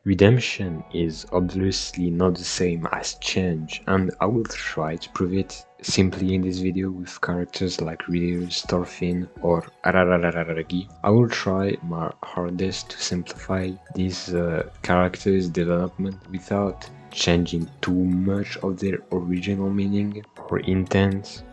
Redemption is obviously not the same as change, and I will try to prove it simply in this video with characters like Rudeus, Thorfinn or Araragi. I will try my hardest to simplify these characters' development without changing too much of their original meaning or intent.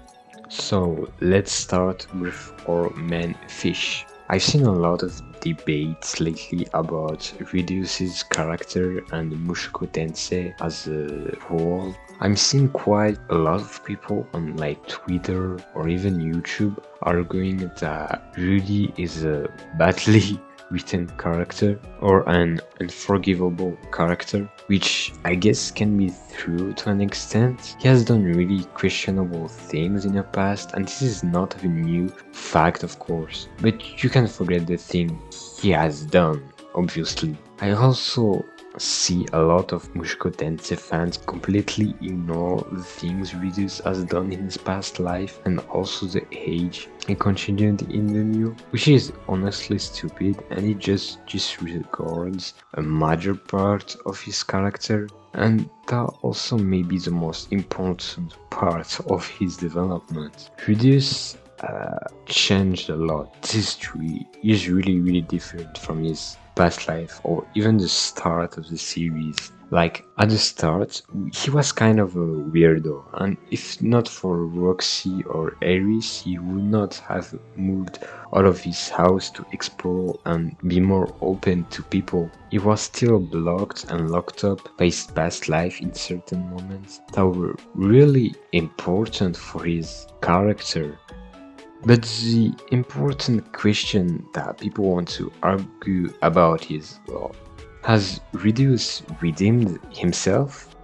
So let's start with our main fish. I've seen a lot of debates lately about Rudeus's character and Mushoku Tensei as a whole. I'm seeing quite a lot of people on like Twitter or even YouTube arguing that Rudy is a badly written character or an unforgivable character, which I guess can be true to an extent. He has done really questionable things in the past, and this is not a new fact, of course, but you can forget the thing he has done, obviously. I also see a lot of Mushoku Tensei fans completely ignore the things Rudeus has done in his past life and also the age he continued in the new, which is honestly stupid, and it just disregards a major part of his character, and that also may be the most important part of his development. Rudeus changed a lot. This history is really different from his past life or even the start of the series. Like at the start, he was kind of a weirdo, and if not for Roxy or Ares, he would not have moved out of his house to explore and be more open to people. He was still blocked and locked up by his past life in certain moments that were really important for his character. But the important question that people want to argue about is, well, has Rudeus redeemed himself?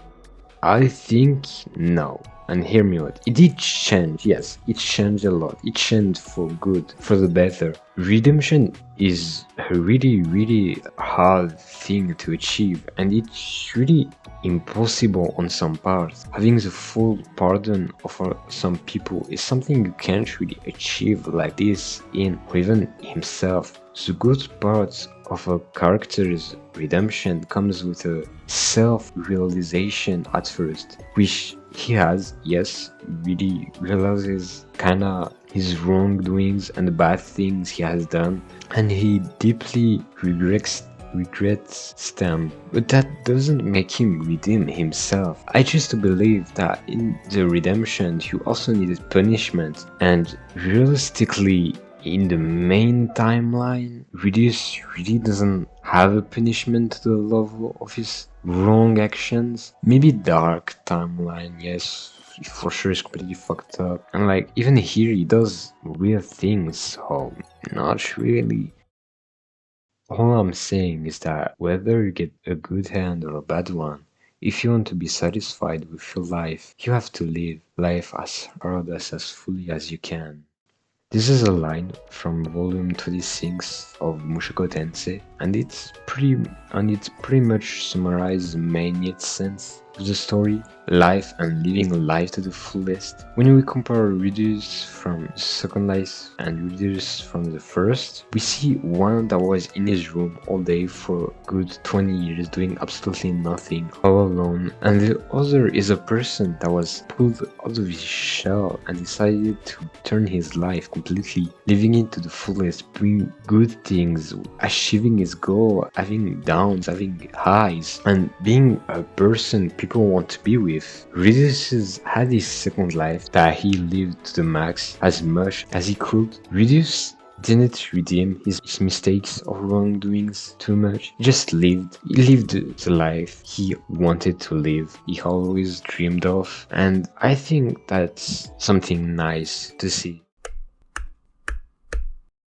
I think no. And hear me out. It did change, yes, it changed a lot. It changed for good, for the better. Redemption is a really hard thing to achieve, and it's really impossible on some parts. Having the full pardon of some people is something you can't really achieve like this in or even himself. The good part of a character's redemption comes with a self-realization at first, which he has, yes, really realizes kinda his wrongdoings and the bad things he has done, and he deeply regrets them, but that doesn't make him redeem himself. I just believe that in the redemption you also needed punishment, and realistically in the main timeline, Rudeus really doesn't have a punishment to the level of his wrong actions. Maybe dark timeline, yes, for sure is completely fucked up, and like even here he does weird things, so not really. All I'm saying is that whether you get a good hand or a bad one, if you want to be satisfied with your life, you have to live life as hard as fully as you can. This is a line from volume 26 of Mushoku Tensei, and it's pretty much summarizes the main essence of the story, life and living life to the fullest. When we compare Rudeus from the second life and Rudeus from the first, we see one that was in his room all day for a good 20 years doing absolutely nothing, all alone, and the other is a person that was pulled out of his shell and decided to turn his life completely, living it to the fullest, doing good things, achieving his goal, having downs, having highs, and being a person people want to be with. Rudeus had his second life that he lived to the max as much as he could. Rudeus didn't redeem his mistakes or wrongdoings too much. He just lived. He lived the life he wanted to live, he always dreamed of, and I think that's something nice to see.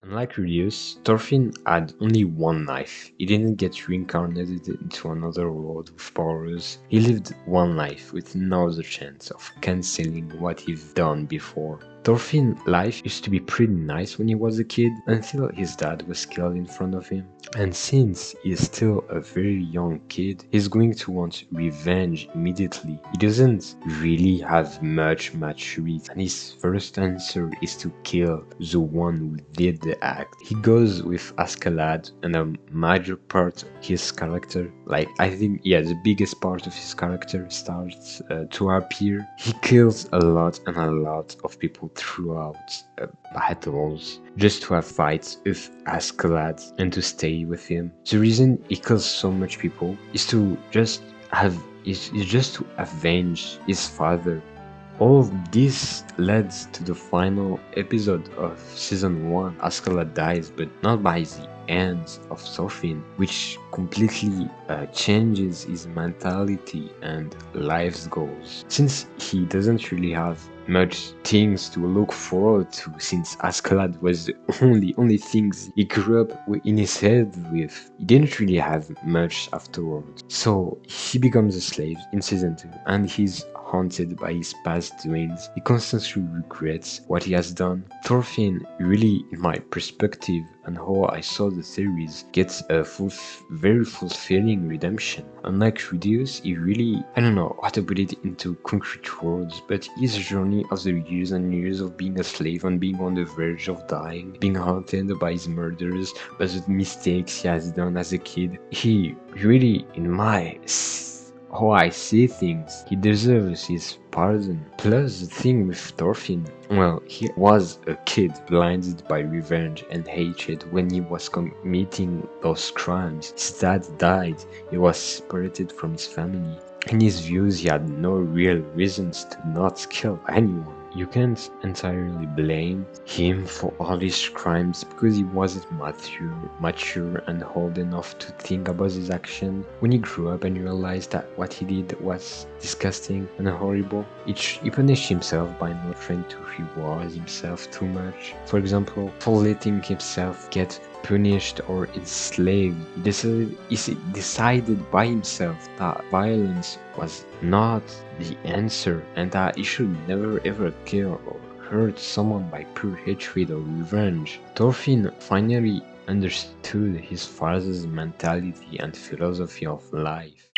Unlike Rudeus, Thorfinn had only one life. He didn't get reincarnated into another world with powers. He lived one life with no other chance of cancelling what he'd done before. Thorfinn's life used to be pretty nice when he was a kid until his dad was killed in front of him. And since he is still a very young kid, he's going to want revenge immediately. He doesn't really have much maturity, and his first answer is to kill the one who did the act. He goes with Askeladd, and a major part of his character, like I think, yeah, the biggest part of his character starts to appear. He kills a lot and a lot of people throughout battles just to have fights with Askeladd and to stay with him. The reason he kills so much people is to just to avenge his father. All of this led to the final episode of season 1. Askeladd dies, but not by the end of Thorfinn, which completely changes his mentality and life's goals. Since he doesn't really have much things to look forward to, since Askeladd was the only things he grew up in his head with, he didn't really have much afterwards. So he becomes a slave in season 2, and he's haunted by his past doings. He constantly regrets what he has done. Thorfinn, really, in my perspective and how I saw the series, gets a very fulfilling redemption. Unlike Rudeus, he really, I don't know how to put it into concrete words, but his journey of the years and years of being a slave and being on the verge of dying, being haunted by his murders, by the mistakes he has done as a kid, he really, in my how I see things, he deserves his pardon. Plus, the thing with Thorfinn, well, he was a kid blinded by revenge and hatred when he was committing those crimes. His dad died, he was separated from his family. In his views, he had no real reasons to not kill anyone. You can't entirely blame him for all his crimes because he wasn't mature and old enough to think about his action. When he grew up and realized that what he did was disgusting and horrible, he punished himself by not trying to reward himself too much. For example, for letting himself get punished or enslaved, he decided by himself that violence was not the answer and that he should never ever kill or hurt someone by pure hatred or revenge. Thorfinn finally understood his father's mentality and philosophy of life.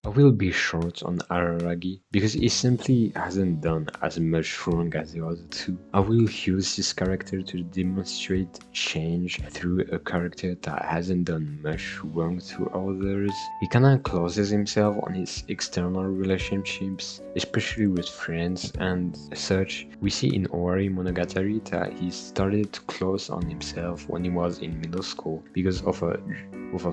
I will be short on Araragi because he simply hasn't done as much wrong as the other two. I will use this character to demonstrate change through a character that hasn't done much wrong to others. He kinda closes himself on his external relationships, especially with friends and such. We see in Owari Monogatari that he started to close on himself when he was in middle school because of a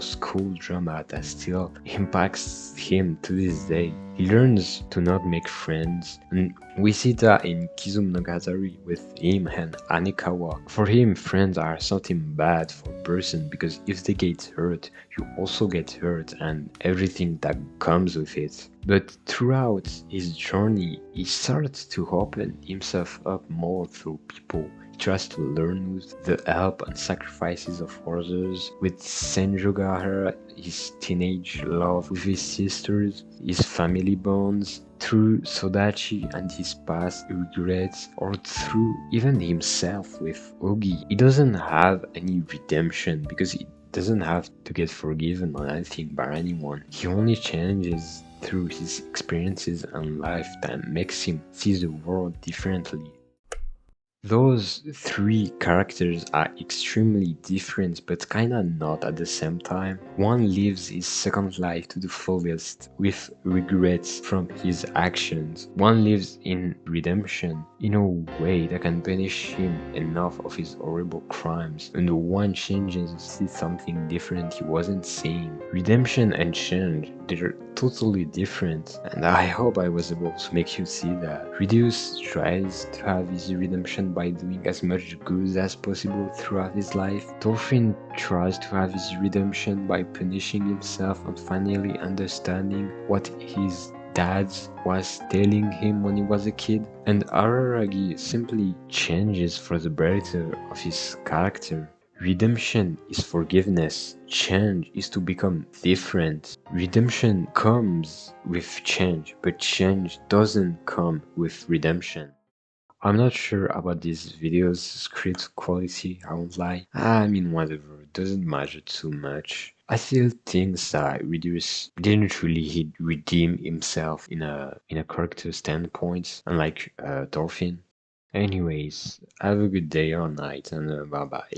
school drama that still impacts him to this day. He learns to not make friends, and we see that in Kizu Monogatari with him and Anikawa. For him, friends are something bad for a person because if they get hurt, you also get hurt and everything that comes with it. But throughout his journey, he starts to open himself up more through people. He tries to learn with the help and sacrifices of others, with Senjogahara, his teenage love with his sisters, his family bonds, through Sodachi and his past regrets, or through even himself with Ogi. He doesn't have any redemption because he doesn't have to get forgiven or anything by anyone. He only changes through his experiences and life that makes him see the world differently. Those three characters are extremely different but kinda not at the same time. One lives his second life to the fullest with regrets from his actions. One lives in redemption in a way that can punish him enough of his horrible crimes, and one changes to see something different he wasn't seeing. Redemption and change, they're totally different, and I hope I was able to make you see that. Rudeus tries to have his redemption by doing as much good as possible throughout his life. Thorfinn tries to have his redemption by punishing himself and finally understanding what his dad was telling him when he was a kid. And Araragi simply changes for the better of his character. Redemption is forgiveness. Change is to become different. Redemption comes with change, but change doesn't come with redemption. I'm not sure about this video's script quality, I won't lie. I mean, whatever, it doesn't matter too much. I still think that Rudeus didn't really redeem himself in a character standpoint, unlike Thorfinn. Anyways, have a good day or night, and bye bye.